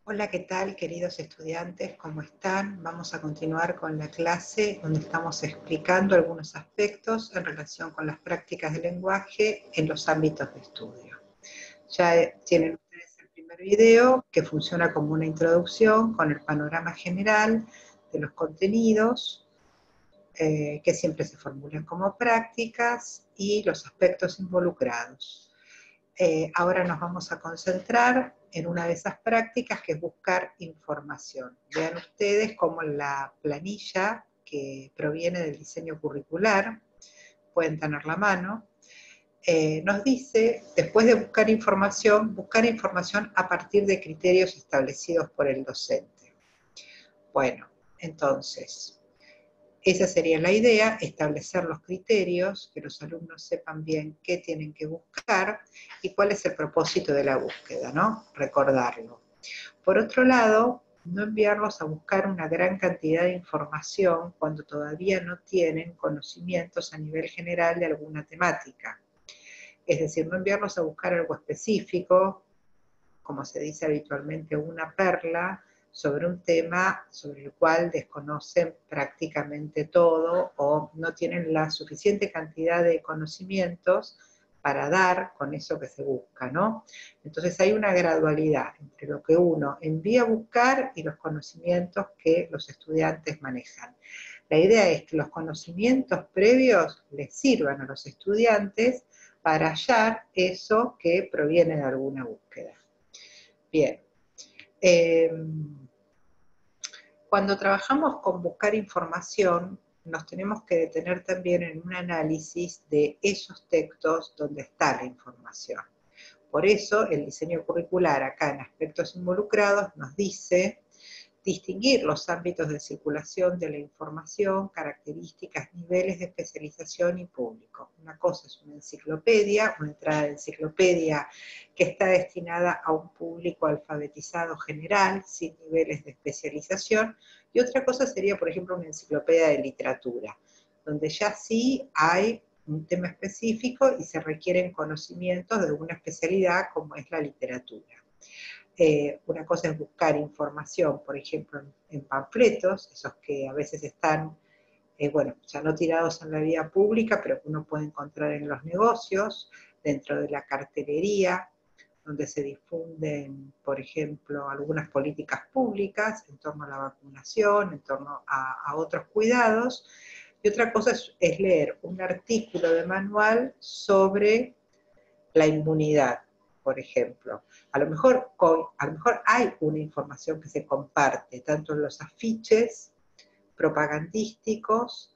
Hola, ¿qué tal, queridos estudiantes? ¿Cómo están? Vamos a continuar con la clase donde estamos explicando algunos aspectos en relación con las prácticas de lenguaje en los ámbitos de estudio. Ya tienen ustedes el primer video que funciona como una introducción con el panorama general de los contenidos que siempre se formulan como prácticas y los aspectos involucrados. Ahora nos vamos a concentrar en una de esas prácticas que es buscar información. Vean ustedes cómo la planilla que proviene del diseño curricular, pueden tenerla a mano, nos dice, después de buscar información a partir de criterios establecidos por el docente. Bueno, entonces, esa sería la idea, establecer los criterios, que los alumnos sepan bien qué tienen que buscar y cuál es el propósito de la búsqueda, ¿no? Recordarlo. Por otro lado, no enviarlos a buscar una gran cantidad de información cuando todavía no tienen conocimientos a nivel general de alguna temática. Es decir, no enviarlos a buscar algo específico, como se dice habitualmente, una perla, sobre un tema sobre el cual desconocen prácticamente todo o no tienen la suficiente cantidad de conocimientos para dar con eso que se busca, ¿no? Entonces hay una gradualidad entre lo que uno envía a buscar y los conocimientos que los estudiantes manejan. La idea es que los conocimientos previos les sirvan a los estudiantes para hallar eso que proviene de alguna búsqueda. Bien. Cuando trabajamos con buscar información, nos tenemos que detener también en un análisis de esos textos donde está la información. Por eso, el diseño curricular, acá en aspectos involucrados, nos dice distinguir los ámbitos de circulación de la información, características, niveles de especialización y público. Una cosa es una enciclopedia, una entrada de enciclopedia que está destinada a un público alfabetizado general, sin niveles de especialización, y otra cosa sería, por ejemplo, una enciclopedia de literatura, donde ya sí hay un tema específico y se requieren conocimientos de una especialidad como es la literatura. Una cosa es buscar información, por ejemplo, en panfletos, esos que a veces están, bueno, ya no tirados en la vía pública, pero que uno puede encontrar en los negocios, dentro de la cartelería, donde se difunden, por ejemplo, algunas políticas públicas en torno a la vacunación, en torno a otros cuidados. Y otra cosa es leer un artículo de manual sobre la inmunidad, por ejemplo. A lo mejor hay una información que se comparte, tanto en los afiches propagandísticos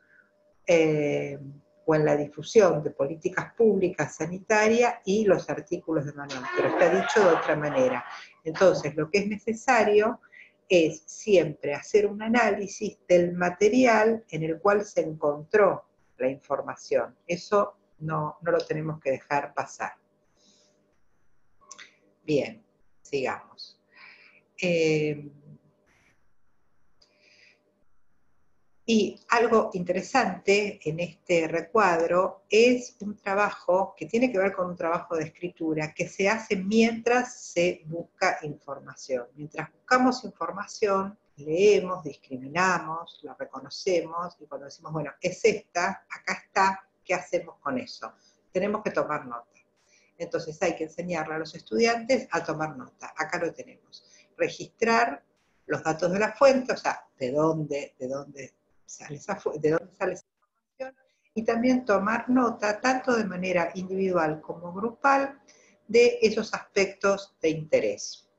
o en la difusión de políticas públicas sanitarias y los artículos de manual, pero está dicho de otra manera. Entonces, lo que es necesario es siempre hacer un análisis del material en el cual se encontró la información. Eso no lo tenemos que dejar pasar. Bien, sigamos. Y algo interesante en este recuadro es un trabajo que tiene que ver con un trabajo de escritura que se hace mientras se busca información. Mientras buscamos información, leemos, discriminamos, la reconocemos y cuando decimos, bueno, es esta, acá está, ¿qué hacemos con eso? Tenemos que tomar nota. Entonces hay que enseñarle a los estudiantes a tomar nota. Acá lo tenemos. Registrar los datos de la fuente, o sea, de dónde sale esa información, y también tomar nota, tanto de manera individual como grupal, de esos aspectos de interés.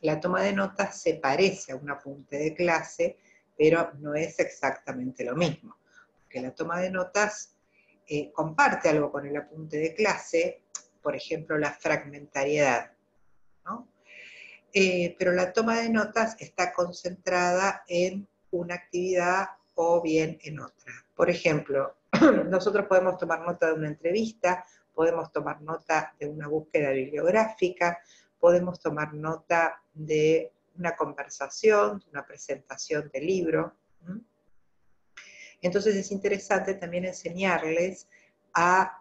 La toma de notas se parece a un apunte de clase, pero no es exactamente lo mismo, porque la toma de notas comparte algo con el apunte de clase, por ejemplo, la fragmentariedad, ¿no? Pero la toma de notas está concentrada en una actividad o bien en otra. Por ejemplo, nosotros podemos tomar nota de una entrevista, podemos tomar nota de una búsqueda bibliográfica, podemos tomar nota de una conversación, una presentación de libro. Entonces es interesante también enseñarles a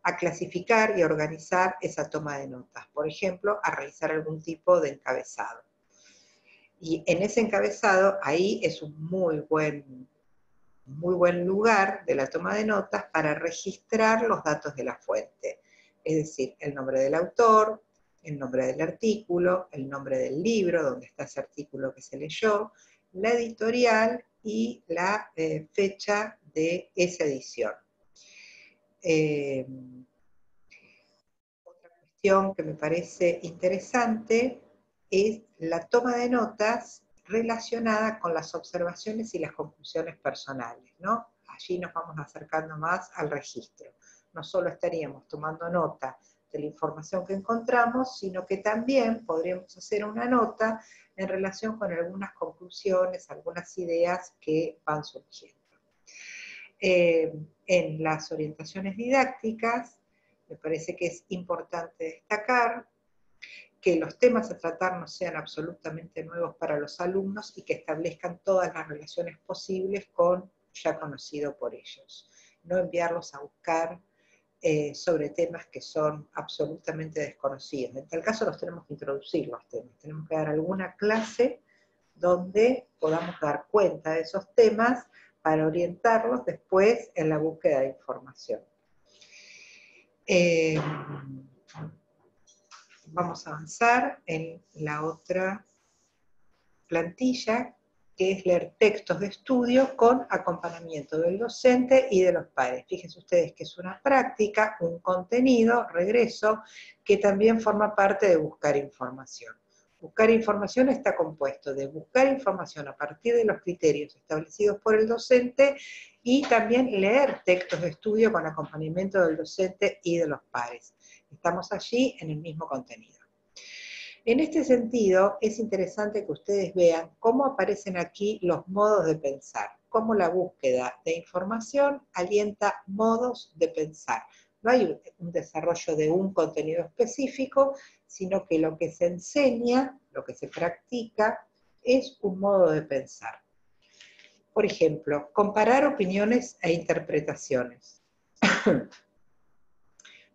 a clasificar y a organizar esa toma de notas. Por ejemplo, a realizar algún tipo de encabezado. Y en ese encabezado, ahí es un muy buen lugar de la toma de notas para registrar los datos de la fuente. Es decir, el nombre del autor, el nombre del artículo, el nombre del libro, donde está ese artículo que se leyó, la editorial y la fecha de esa edición. Otra cuestión que me parece interesante es la toma de notas relacionada con las observaciones y las conclusiones personales, ¿no? Allí nos vamos acercando más al registro. No solo estaríamos tomando nota de la información que encontramos, sino que también podríamos hacer una nota en relación con algunas conclusiones, algunas ideas que van surgiendo. En las orientaciones didácticas, me parece que es importante destacar que los temas a tratar no sean absolutamente nuevos para los alumnos y que establezcan todas las relaciones posibles con ya conocido por ellos. No enviarlos a buscar sobre temas que son absolutamente desconocidos. En tal caso los tenemos que introducir los temas, tenemos que dar alguna clase donde podamos dar cuenta de esos temas para orientarlos después en la búsqueda de información. Vamos a avanzar en la otra plantilla, que es leer textos de estudio con acompañamiento del docente y de los pares. Fíjense ustedes que es una práctica, un contenido, regreso, que también forma parte de buscar información. Buscar información está compuesto de buscar información a partir de los criterios establecidos por el docente y también leer textos de estudio con acompañamiento del docente y de los pares. Estamos allí en el mismo contenido. En este sentido, es interesante que ustedes vean cómo aparecen aquí los modos de pensar, cómo la búsqueda de información alienta modos de pensar. No hay un desarrollo de un contenido específico, sino que lo que se enseña, lo que se practica, es un modo de pensar. Por ejemplo, comparar opiniones e interpretaciones.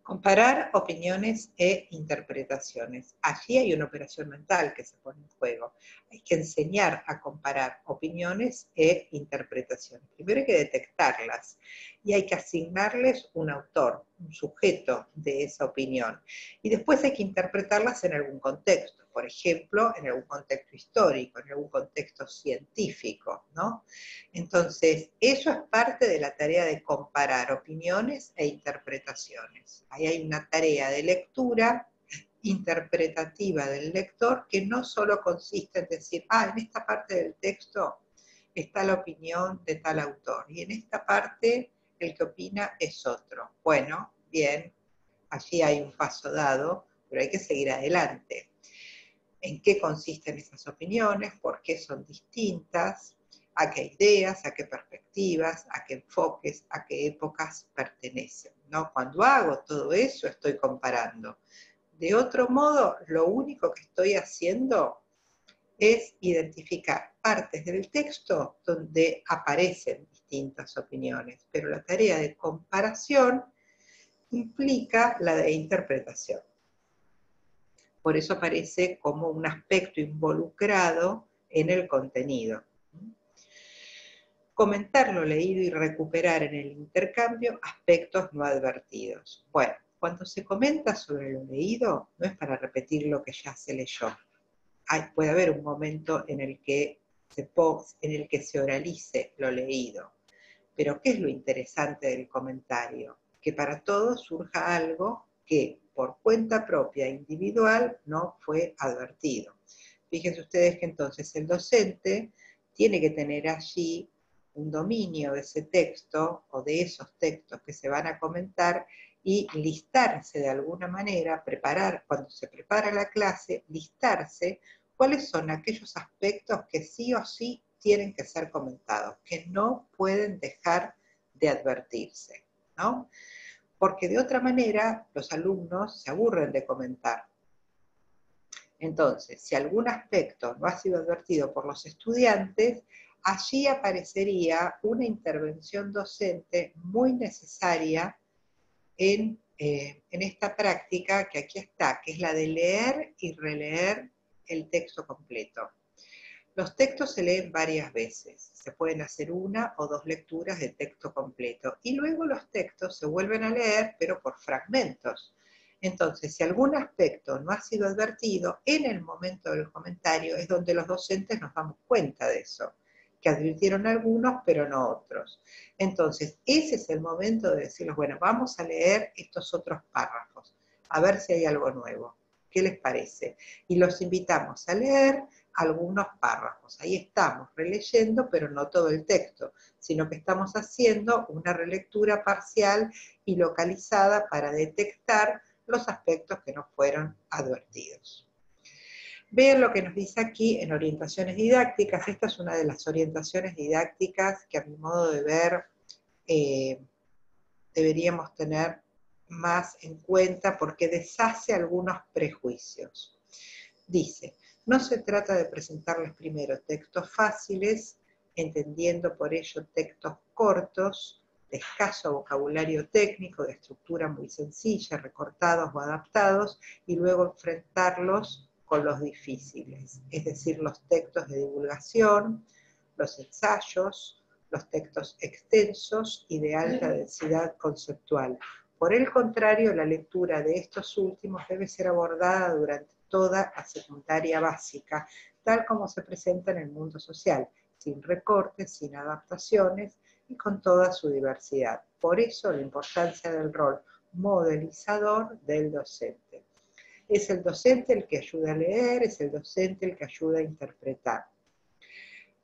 Comparar opiniones e interpretaciones. Allí hay una operación mental que se pone en juego. Hay que enseñar a comparar opiniones e interpretaciones. Primero hay que detectarlas y hay que asignarles un autor, un sujeto de esa opinión. Y después hay que interpretarlas en algún contexto. Por ejemplo, en algún contexto histórico, en algún contexto científico, ¿no? Entonces, eso es parte de la tarea de comparar opiniones e interpretaciones. Ahí hay una tarea de lectura interpretativa del lector que no solo consiste en decir, en esta parte del texto está la opinión de tal autor, y en esta parte el que opina es otro. Bueno, bien, allí hay un paso dado, pero hay que seguir adelante. ¿En qué consisten esas opiniones? ¿Por qué son distintas? ¿A qué ideas? ¿A qué perspectivas? ¿A qué enfoques? ¿A qué épocas pertenecen? ¿No? Cuando hago todo eso estoy comparando. De otro modo, lo único que estoy haciendo es identificar partes del texto donde aparecen distintas opiniones, pero la tarea de comparación implica la de interpretación. Por eso aparece como un aspecto involucrado en el contenido. Comentar lo leído y recuperar en el intercambio aspectos no advertidos. Bueno, cuando se comenta sobre lo leído, no es para repetir lo que ya se leyó. Puede haber un momento en el que se oralice lo leído. Pero ¿qué es lo interesante del comentario? Que para todos surja algo que por cuenta propia individual no fue advertido. Fíjense ustedes que entonces el docente tiene que tener allí un dominio de ese texto o de esos textos que se van a comentar y listarse de alguna manera, cuando se prepara la clase, listarse cuáles son aquellos aspectos que sí o sí tienen que ser comentados, que no pueden dejar de advertirse, ¿no? Porque de otra manera los alumnos se aburren de comentar. Entonces, si algún aspecto no ha sido advertido por los estudiantes, allí aparecería una intervención docente muy necesaria en en esta práctica que aquí está, que es la de leer y releer el texto completo. Los textos se leen varias veces, se pueden hacer una o dos lecturas de texto completo y luego los textos se vuelven a leer pero por fragmentos. Entonces, si algún aspecto no ha sido advertido, en el momento del comentario es donde los docentes nos damos cuenta de eso, que advirtieron algunos pero no otros. Entonces, ese es el momento de decirles, bueno, vamos a leer estos otros párrafos, a ver si hay algo nuevo. ¿Qué les parece? Y los invitamos a leer algunos párrafos. Ahí estamos releyendo, pero no todo el texto, sino que estamos haciendo una relectura parcial y localizada para detectar los aspectos que nos fueron advertidos. Vean lo que nos dice aquí en orientaciones didácticas. Esta es una de las orientaciones didácticas que a mi modo de ver deberíamos tener más en cuenta porque deshace algunos prejuicios. Dice, no se trata de presentarles primero textos fáciles, entendiendo por ello textos cortos, de escaso vocabulario técnico, de estructura muy sencilla, recortados o adaptados, y luego enfrentarlos con los difíciles, es decir, los textos de divulgación, los ensayos, los textos extensos y de alta densidad conceptual. Por el contrario, la lectura de estos últimos debe ser abordada durante toda la secundaria básica, tal como se presenta en el mundo social, sin recortes, sin adaptaciones y con toda su diversidad. Por eso la importancia del rol modelizador del docente. Es el docente el que ayuda a leer, es el docente el que ayuda a interpretar.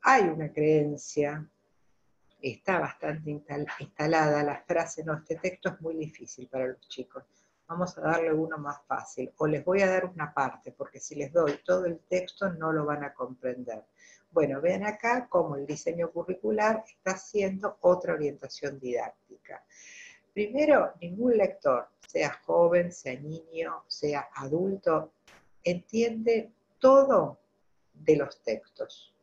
Hay una creencia, está bastante instalada la frase, no, este texto es muy difícil para los chicos, vamos a darle uno más fácil, o les voy a dar una parte, porque si les doy todo el texto no lo van a comprender. Bueno, vean acá cómo el diseño curricular está haciendo otra orientación didáctica. Primero, ningún lector, sea joven, sea niño, sea adulto, entiende todo de los textos.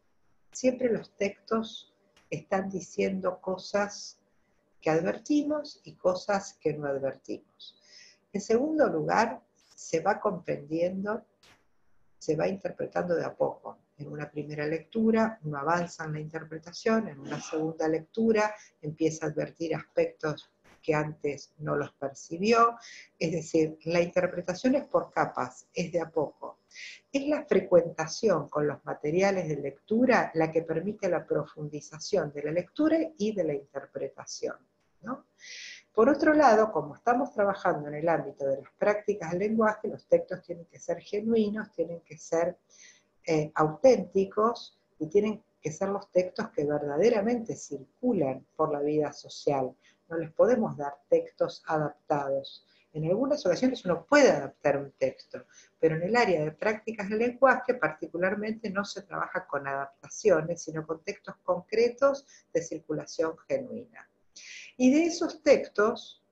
Siempre los textos están diciendo cosas que advertimos y cosas que no advertimos. En segundo lugar, se va comprendiendo, se va interpretando de a poco. En una primera lectura uno avanza en la interpretación, en una segunda lectura empieza a advertir aspectos que antes no los percibió, es decir, la interpretación es por capas, es de a poco. Es la frecuentación con los materiales de lectura la que permite la profundización de la lectura y de la interpretación, ¿no? Por otro lado, como estamos trabajando en el ámbito de las prácticas del lenguaje, los textos tienen que ser genuinos, tienen que ser auténticos y tienen que ser los textos que verdaderamente circulan por la vida social. No les podemos dar textos adaptados. En algunas ocasiones uno puede adaptar un texto, pero en el área de prácticas del lenguaje particularmente no se trabaja con adaptaciones, sino con textos concretos de circulación genuina. Y de esos textos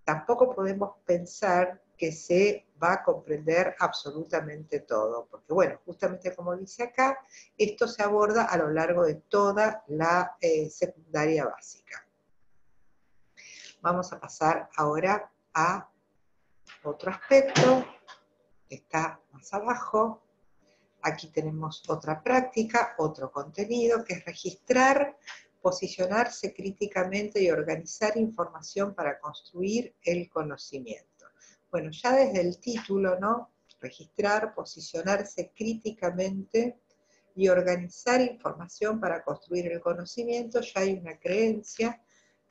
tampoco podemos pensar que se va a comprender absolutamente todo, porque bueno, justamente como dice acá, esto se aborda a lo largo de toda la secundaria básica. Vamos a pasar ahora a otro aspecto que está más abajo. Aquí tenemos otra práctica, otro contenido, que es registrar, posicionarse críticamente y organizar información para construir el conocimiento. Bueno, ya desde el título, ¿no? Registrar, posicionarse críticamente y organizar información para construir el conocimiento, ya hay una creencia,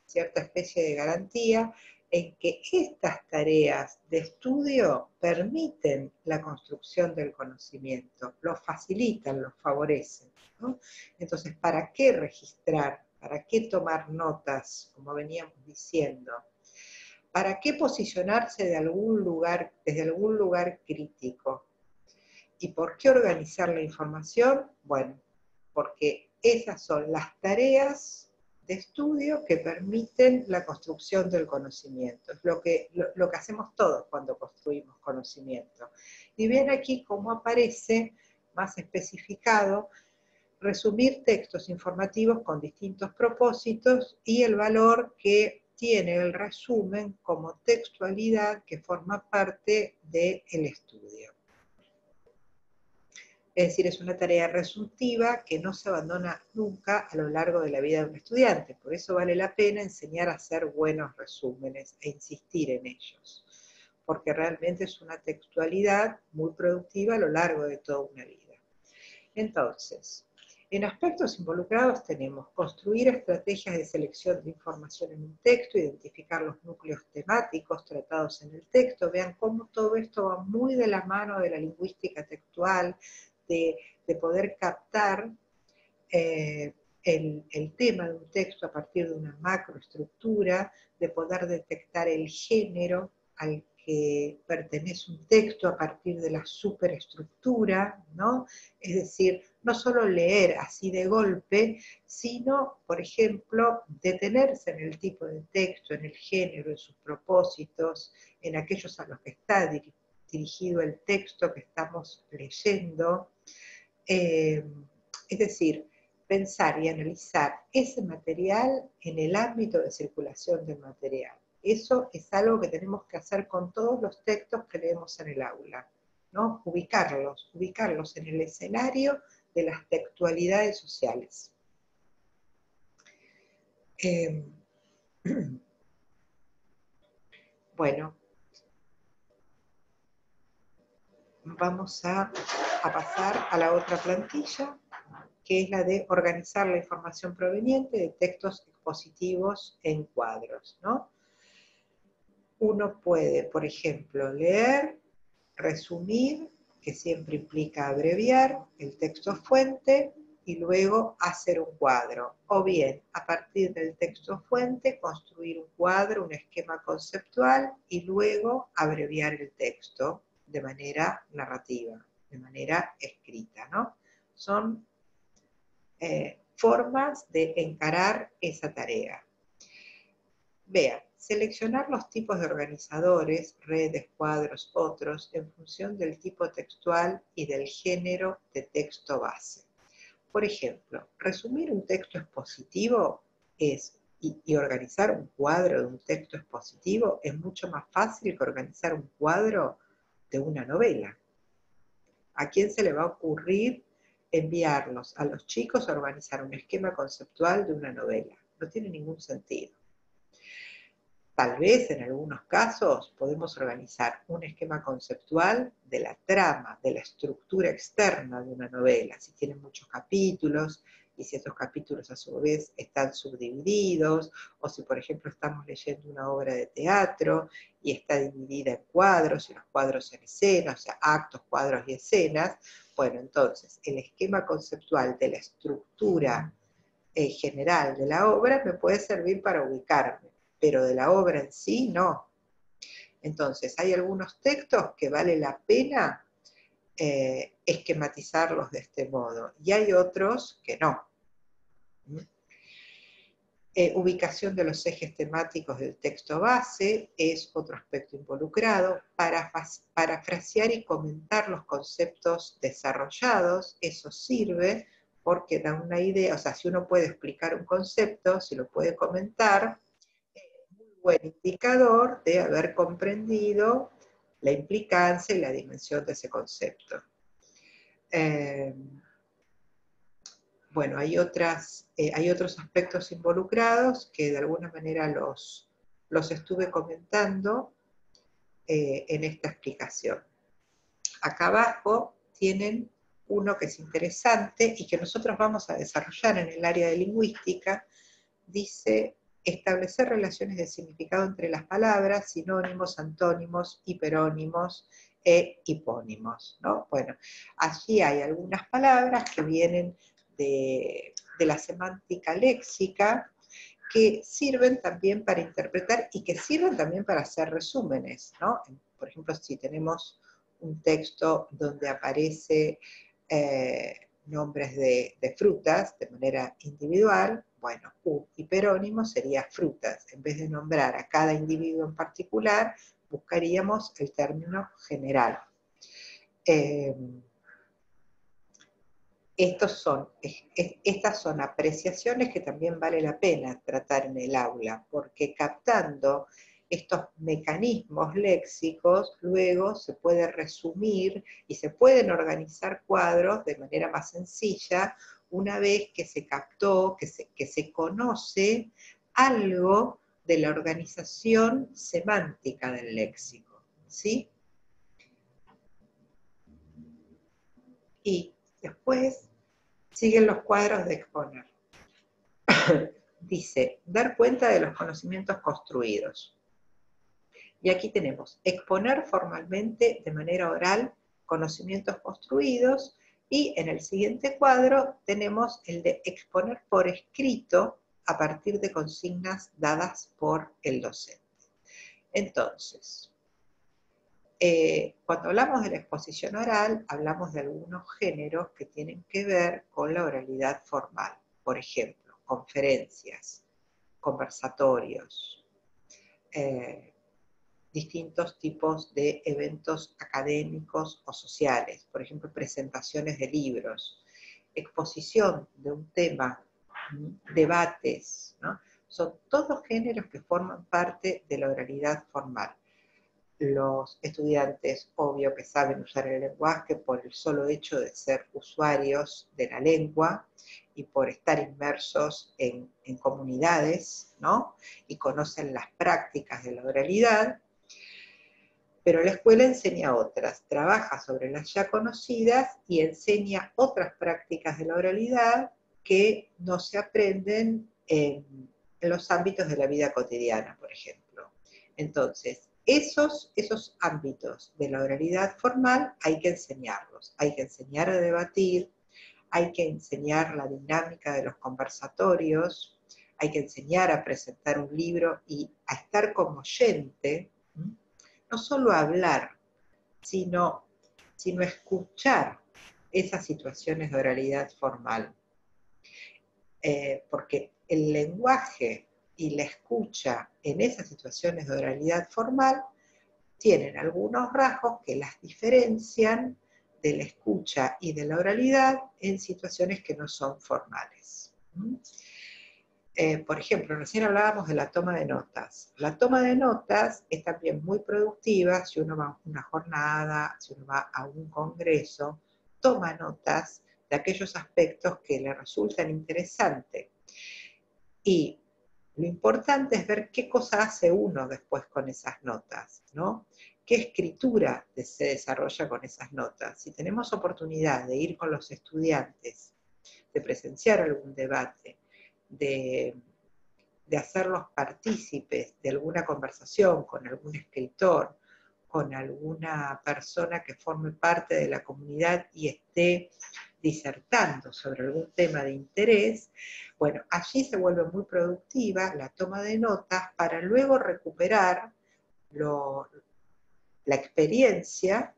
cierta especie de garantía, en que estas tareas de estudio permiten la construcción del conocimiento, lo facilitan, lo favorecen, ¿no? Entonces, ¿para qué registrar? ¿Para qué tomar notas, como veníamos diciendo? ¿Para qué posicionarse desde algún lugar crítico? ¿Y por qué organizar la información? Bueno, porque esas son las tareas de estudio que permiten la construcción del conocimiento. Es lo que hacemos todos cuando construimos conocimiento. Y ven aquí cómo aparece, más especificado, resumir textos informativos con distintos propósitos y el valor que tiene el resumen como textualidad que forma parte del estudio. Es decir, es una tarea resumtiva que no se abandona nunca a lo largo de la vida de un estudiante. Por eso vale la pena enseñar a hacer buenos resúmenes e insistir en ellos, porque realmente es una textualidad muy productiva a lo largo de toda una vida. Entonces, en aspectos involucrados tenemos construir estrategias de selección de información en un texto, identificar los núcleos temáticos tratados en el texto. Vean cómo todo esto va muy de la mano de la lingüística textual, de poder captar el tema de un texto a partir de una macroestructura, de poder detectar el género al que pertenece un texto a partir de la superestructura, ¿no? Es decir, no solo leer así de golpe, sino, por ejemplo, detenerse en el tipo de texto, en el género, en sus propósitos, en aquellos a los que está dirigido el texto que estamos leyendo. Es decir, pensar y analizar ese material en el ámbito de circulación del material. Eso es algo que tenemos que hacer con todos los textos que leemos en el aula, ¿no? Ubicarlos en el escenario de las textualidades sociales. Bueno, vamos a pasar a la otra plantilla, que es la de organizar la información proveniente de textos expositivos en cuadros, ¿no? Uno puede, por ejemplo, leer, resumir, que siempre implica abreviar el texto fuente, y luego hacer un cuadro. O bien, a partir del texto fuente, construir un cuadro, un esquema conceptual, y luego abreviar el texto de manera narrativa, de manera escrita, ¿no? Son formas de encarar esa tarea. Vean, seleccionar los tipos de organizadores, redes, cuadros, otros, en función del tipo textual y del género de texto base. Por ejemplo, resumir un texto expositivo y organizar un cuadro de un texto expositivo es mucho más fácil que organizar un cuadro de una novela. ¿A quién se le va a ocurrir enviarlos a los chicos a organizar un esquema conceptual de una novela? No tiene ningún sentido. Tal vez en algunos casos podemos organizar un esquema conceptual de la trama, de la estructura externa de una novela, si tiene muchos capítulos y si esos capítulos a su vez están subdivididos, o si por ejemplo estamos leyendo una obra de teatro y está dividida en cuadros y los cuadros en escenas, o sea, actos, cuadros y escenas. Bueno, entonces el esquema conceptual de la estructura general de la obra me puede servir para ubicarme, pero de la obra en sí no. Entonces, hay algunos textos que vale la pena esquematizarlos de este modo, y hay otros que no. Ubicación de los ejes temáticos del texto base es otro aspecto involucrado. Parafrasear y comentar los conceptos desarrollados, eso sirve porque da una idea, o sea, si uno puede explicar un concepto, si lo puede comentar, buen indicador de haber comprendido la implicancia y la dimensión de ese concepto. Bueno, hay otros aspectos involucrados que de alguna manera los estuve comentando en esta explicación. Acá abajo tienen uno que es interesante y que nosotros vamos a desarrollar en el área de lingüística. Dice: establecer relaciones de significado entre las palabras, sinónimos, antónimos, hiperónimos e hipónimos, ¿no? Bueno, allí hay algunas palabras que vienen de la semántica léxica, que sirven también para interpretar y que sirven también para hacer resúmenes, ¿no? Por ejemplo, si tenemos un texto donde aparece nombres de frutas de manera individual, bueno, un hiperónimo sería frutas. En vez de nombrar a cada individuo en particular, buscaríamos el término general. Estas son apreciaciones que también vale la pena tratar en el aula, porque captando estos mecanismos léxicos, luego se puede resumir y se pueden organizar cuadros de manera más sencilla una vez que se captó, que se conoce algo de la organización semántica del léxico, ¿sí? Y después siguen los cuadros de exponer. Dice, dar cuenta de los conocimientos construidos. Y aquí tenemos, exponer formalmente de manera oral conocimientos construidos, y en el siguiente cuadro tenemos el de exponer por escrito a partir de consignas dadas por el docente. Entonces, cuando hablamos de la exposición oral, hablamos de algunos géneros que tienen que ver con la oralidad formal. Por ejemplo, conferencias, conversatorios, distintos tipos de eventos académicos o sociales, por ejemplo, presentaciones de libros, exposición de un tema, debates, ¿no? Son todos géneros que forman parte de la oralidad formal. Los estudiantes, obvio que saben usar el lenguaje por el solo hecho de ser usuarios de la lengua y por estar inmersos en comunidades, ¿no? Y conocen las prácticas de la oralidad, pero la escuela enseña otras, trabaja sobre las ya conocidas y enseña otras prácticas de la oralidad que no se aprenden en los ámbitos de la vida cotidiana, por ejemplo. Entonces, esos ámbitos de la oralidad formal hay que enseñarlos, hay que enseñar a debatir, hay que enseñar la dinámica de los conversatorios, hay que enseñar a presentar un libro y a estar como oyente, no solo a hablar, sino escuchar esas situaciones de oralidad formal. Porque el lenguaje y la escucha en esas situaciones de oralidad formal tienen algunos rasgos que las diferencian de la escucha y de la oralidad en situaciones que no son formales. Por ejemplo, recién hablábamos de la toma de notas. La toma de notas es también muy productiva si uno va a una jornada, si uno va a un congreso, toma notas de aquellos aspectos que le resultan interesantes. Y lo importante es ver qué cosa hace uno después con esas notas, ¿no? ¿Qué escritura se desarrolla con esas notas? Si tenemos oportunidad de ir con los estudiantes, de presenciar algún debate, de hacerlos partícipes de alguna conversación con algún escritor, con alguna persona que forme parte de la comunidad y esté disertando sobre algún tema de interés, bueno, allí se vuelve muy productiva la toma de notas para luego recuperar la experiencia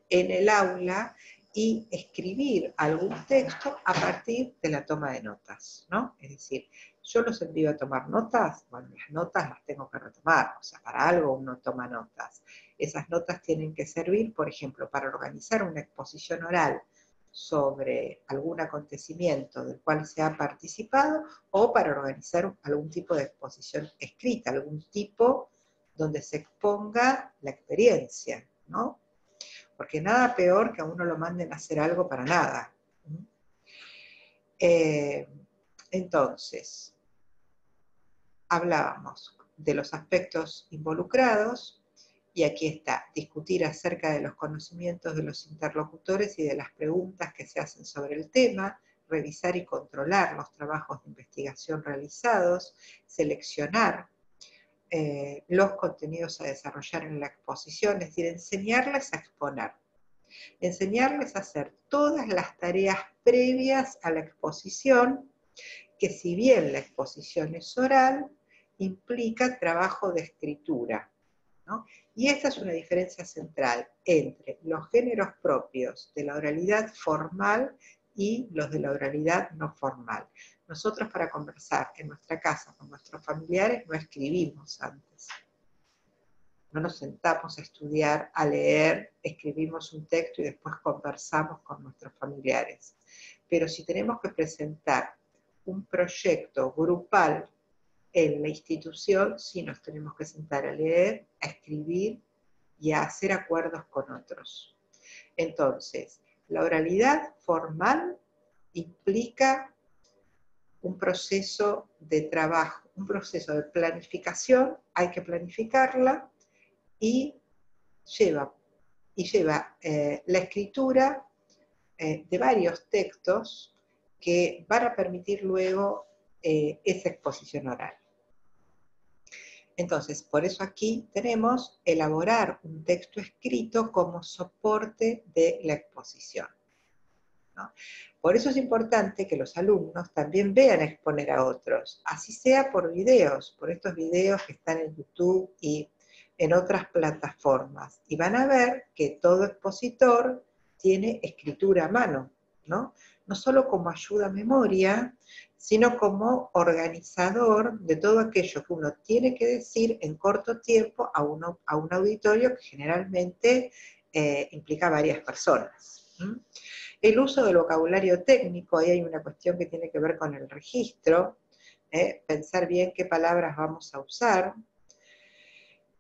en el aula y escribir algún texto a partir de la toma de notas, ¿no? Es decir, yo los envío a tomar notas, bueno, las notas las tengo que retomar, o sea, para algo uno toma notas. Esas notas tienen que servir, por ejemplo, para organizar una exposición oral sobre algún acontecimiento del cual se ha participado, o para organizar algún tipo de exposición escrita, algún tipo donde se exponga la experiencia, ¿no? Porque nada peor que a uno lo manden a hacer algo para nada. Entonces, hablábamos de los aspectos involucrados, y aquí está, discutir acerca de los conocimientos de los interlocutores y de las preguntas que se hacen sobre el tema, revisar y controlar los trabajos de investigación realizados, seleccionar los contenidos a desarrollar en la exposición, es decir, enseñarles a exponer. Enseñarles a hacer todas las tareas previas a la exposición, que si bien la exposición es oral, implica trabajo de escritura, ¿no? Y esta es una diferencia central entre los géneros propios de la oralidad formal y los de la oralidad no formal. Nosotros, para conversar en nuestra casa con nuestros familiares, no escribimos antes. no nos sentamos a estudiar, a leer, escribimos un texto y después conversamos con nuestros familiares. Pero si tenemos que presentar un proyecto grupal en la institución, sí nos tenemos que sentar a leer, a escribir y a hacer acuerdos con otros. Entonces, la oralidad formal implica un proceso de trabajo, un proceso de planificación, hay que planificarla y lleva la escritura de varios textos que van a permitir luego esa exposición oral. Entonces, por eso aquí tenemos elaborar un texto escrito como soporte de la exposición, ¿no? Por eso es importante que los alumnos también vean exponer a otros, así sea por videos, por estos videos que están en YouTube y en otras plataformas. Y van a ver que todo expositor tiene escritura a mano, ¿no? No solo como ayuda a memoria, sino como organizador de todo aquello que uno tiene que decir en corto tiempo a un auditorio que generalmente implica varias personas. El uso del vocabulario técnico, ahí hay una cuestión que tiene que ver con el registro, pensar bien qué palabras vamos a usar,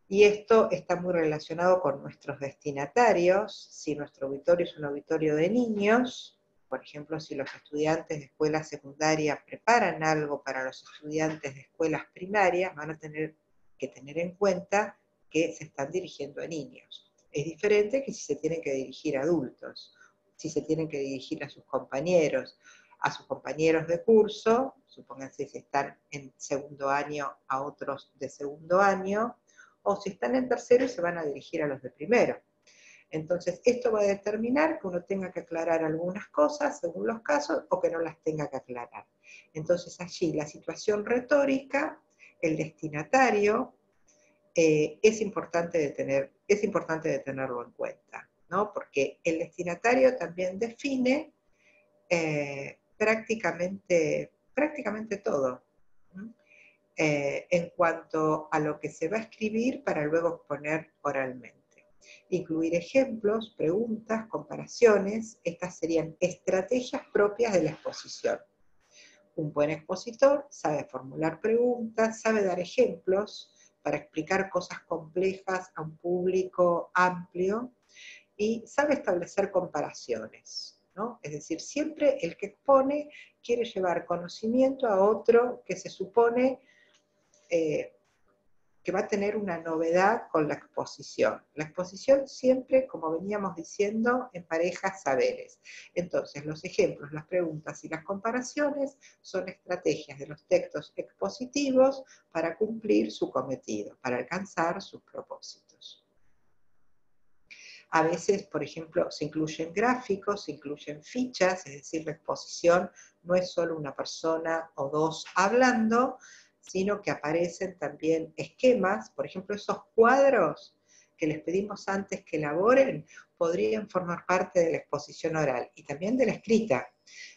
y esto está muy relacionado con nuestros destinatarios. Si nuestro auditorio es un auditorio de niños, por ejemplo, si los estudiantes de escuela secundaria preparan algo para los estudiantes de escuelas primarias, van a tener que tener en cuenta que se están dirigiendo a niños. Es diferente que si se tienen que dirigir a adultos, si se tienen que dirigir a sus compañeros de curso, supónganse si están en segundo año a otros de segundo año, o si están en tercero y se van a dirigir a los de primero. Entonces, esto va a determinar que uno tenga que aclarar algunas cosas según los casos o que no las tenga que aclarar. Entonces, allí la situación retórica, el destinatario, es importante de tenerlo en cuenta, ¿no? Porque el destinatario también define prácticamente todo. En cuanto a lo que se va a escribir para luego exponer oralmente. Incluir ejemplos, preguntas, comparaciones, estas serían estrategias propias de la exposición. Un buen expositor sabe formular preguntas, sabe dar ejemplos para explicar cosas complejas a un público amplio y sabe establecer comparaciones, ¿no? Es decir, siempre el que expone quiere llevar conocimiento a otro que se supone que va a tener una novedad con la exposición. La exposición siempre, como veníamos diciendo, empareja saberes. Entonces, los ejemplos, las preguntas y las comparaciones son estrategias de los textos expositivos para cumplir su cometido, para alcanzar sus propósitos. A veces, por ejemplo, se incluyen gráficos, se incluyen fichas, es decir, la exposición no es solo una persona o dos hablando, sino que aparecen también esquemas, por ejemplo, esos cuadros que les pedimos antes que elaboren, podrían formar parte de la exposición oral y también de la escrita.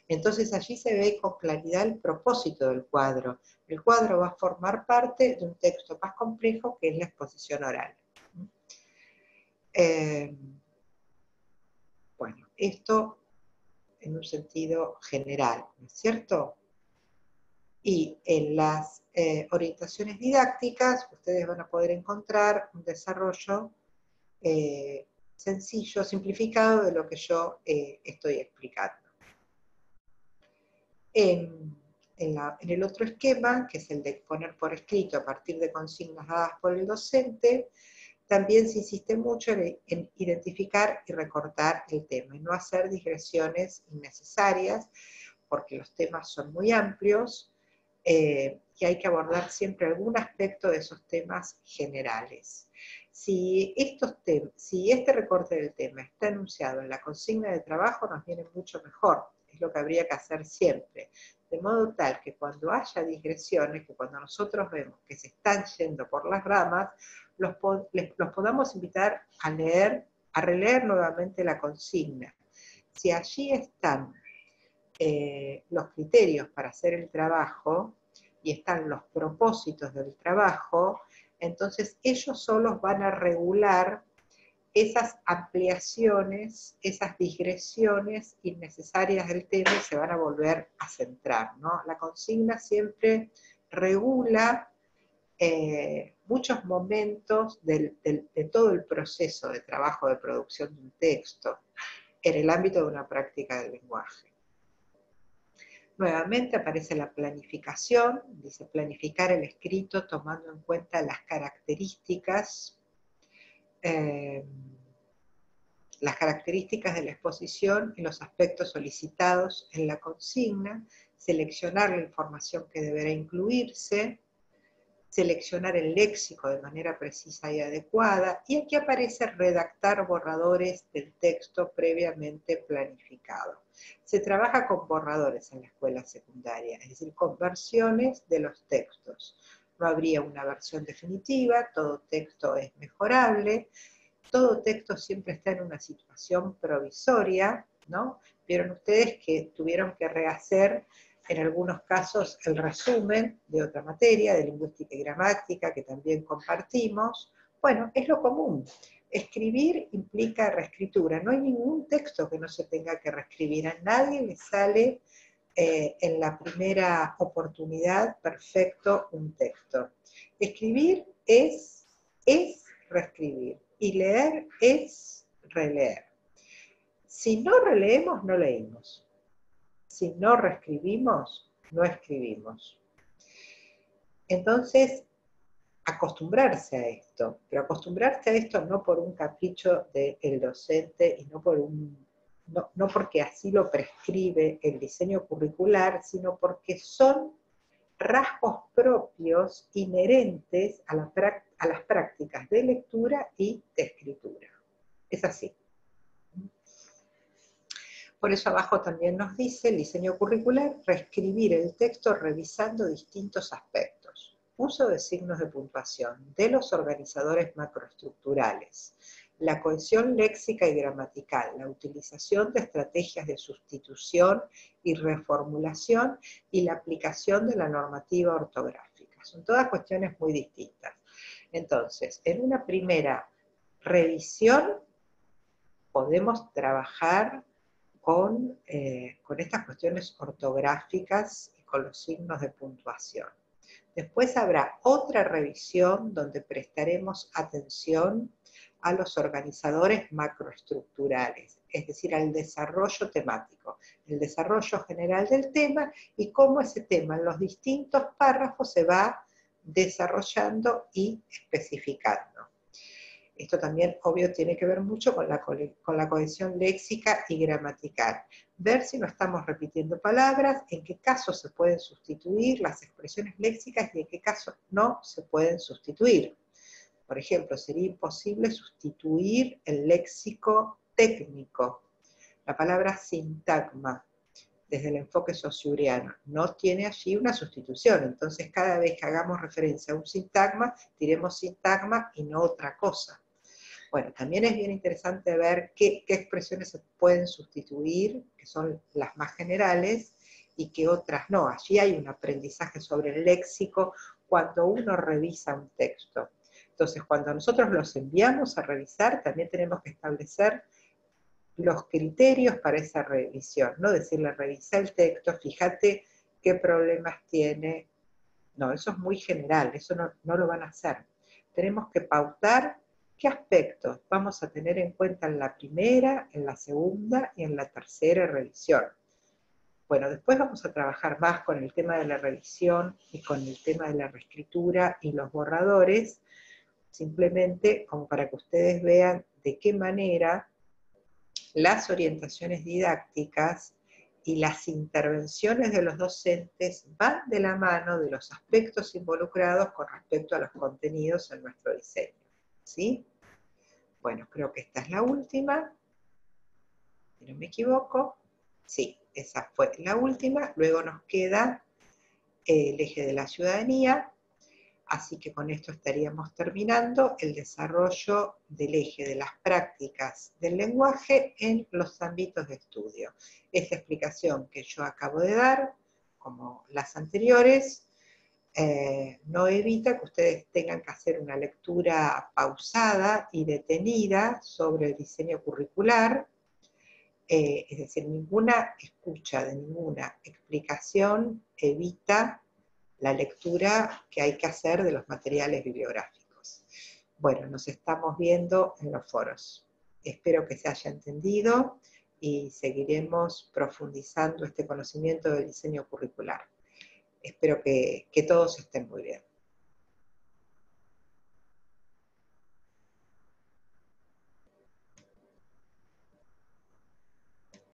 Entonces allí se ve con claridad el propósito del cuadro. El cuadro va a formar parte de un texto más complejo que es la exposición oral. Bueno, esto en un sentido general, ¿no es cierto? Y en las orientaciones didácticas ustedes van a poder encontrar un desarrollo sencillo, simplificado de lo que yo estoy explicando. En el otro esquema, que es el de exponer por escrito a partir de consignas dadas por el docente, también se insiste mucho en identificar y recortar el tema, y no hacer digresiones innecesarias, porque los temas son muy amplios, y hay que abordar siempre algún aspecto de esos temas generales. Si este recorte del tema está enunciado en la consigna de trabajo, nos viene mucho mejor, es lo que habría que hacer siempre, de modo tal que cuando haya digresiones, que cuando nosotros vemos que se están yendo por las ramas, los podamos invitar a releer nuevamente la consigna. Si allí están los criterios para hacer el trabajo y están los propósitos del trabajo, Entonces ellos solos van a regular esas ampliaciones, esas digresiones innecesarias del tema y se van a volver a centrar, ¿no? La consigna siempre regula muchos momentos de todo el proceso de trabajo de producción de un texto en el ámbito de una práctica del lenguaje. Nuevamente aparece la planificación, dice planificar el escrito tomando en cuenta las características de la exposición y los aspectos solicitados en la consigna, seleccionar la información que deberá incluirse, seleccionar el léxico de manera precisa y adecuada, y aquí aparece redactar borradores del texto previamente planificado. Se trabaja con borradores en la escuela secundaria, es decir, con versiones de los textos. No habría una versión definitiva, todo texto es mejorable, todo texto siempre está en una situación provisoria, ¿no? Vieron ustedes que tuvieron que rehacer en algunos casos el resumen de otra materia, de lingüística y gramática, que también compartimos. Bueno, es lo común. Escribir implica reescritura. No hay ningún texto que no se tenga que reescribir. A nadie le sale en la primera oportunidad perfecto un texto. Escribir es reescribir. Y leer es releer. Si no releemos, no leímos. Si no reescribimos, no escribimos. Entonces, acostumbrarse a esto, pero acostumbrarse a esto no por un capricho del docente y no porque así lo prescribe el diseño curricular, sino porque son rasgos propios inherentes a las prácticas de lectura y de escritura. Es así. Por eso abajo también nos dice el diseño curricular, reescribir el texto revisando distintos aspectos. Uso de signos de puntuación, de los organizadores macroestructurales, la cohesión léxica y gramatical, la utilización de estrategias de sustitución y reformulación y la aplicación de la normativa ortográfica. Son todas cuestiones muy distintas. Entonces, en una primera revisión podemos trabajar con estas cuestiones ortográficas y con los signos de puntuación. Después habrá otra revisión donde prestaremos atención a los organizadores macroestructurales, es decir, al desarrollo temático, el desarrollo general del tema y cómo ese tema en los distintos párrafos se va desarrollando y especificando. Esto también, obvio, tiene que ver mucho con la cohesión léxica y gramatical. Ver si no estamos repitiendo palabras, en qué casos se pueden sustituir las expresiones léxicas y en qué casos no se pueden sustituir. Por ejemplo, sería imposible sustituir el léxico técnico. La palabra sintagma, desde el enfoque sociuriano, no tiene allí una sustitución. Entonces, cada vez que hagamos referencia a un sintagma, diremos sintagma y no otra cosa. Bueno, también es bien interesante ver qué expresiones se pueden sustituir, que son las más generales, y qué otras no. Allí hay un aprendizaje sobre el léxico cuando uno revisa un texto. Entonces, cuando nosotros los enviamos a revisar, también tenemos que establecer los criterios para esa revisión, no decirle, revisa el texto, fíjate qué problemas tiene. No, eso es muy general, eso no lo van a hacer. Tenemos que pautar qué aspectos vamos a tener en cuenta en la primera, en la segunda y en la tercera revisión. Bueno, después vamos a trabajar más con el tema de la revisión y con el tema de la reescritura y los borradores, simplemente como para que ustedes vean de qué manera las orientaciones didácticas y las intervenciones de los docentes van de la mano de los aspectos involucrados con respecto a los contenidos en nuestro diseño. ¿Sí? Bueno, creo que esta es la última, si no me equivoco. Sí, esa fue la última. Luego nos queda el eje de la ciudadanía, así que con esto estaríamos terminando el desarrollo del eje de las prácticas del lenguaje en los ámbitos de estudio. Esta explicación que yo acabo de dar, como las anteriores, no evita que ustedes tengan que hacer una lectura pausada y detenida sobre el diseño curricular, es decir, ninguna escucha de ninguna explicación evita la lectura que hay que hacer de los materiales bibliográficos. Bueno, nos estamos viendo en los foros. Espero que se haya entendido y seguiremos profundizando este conocimiento del diseño curricular. Espero que todos estén muy bien.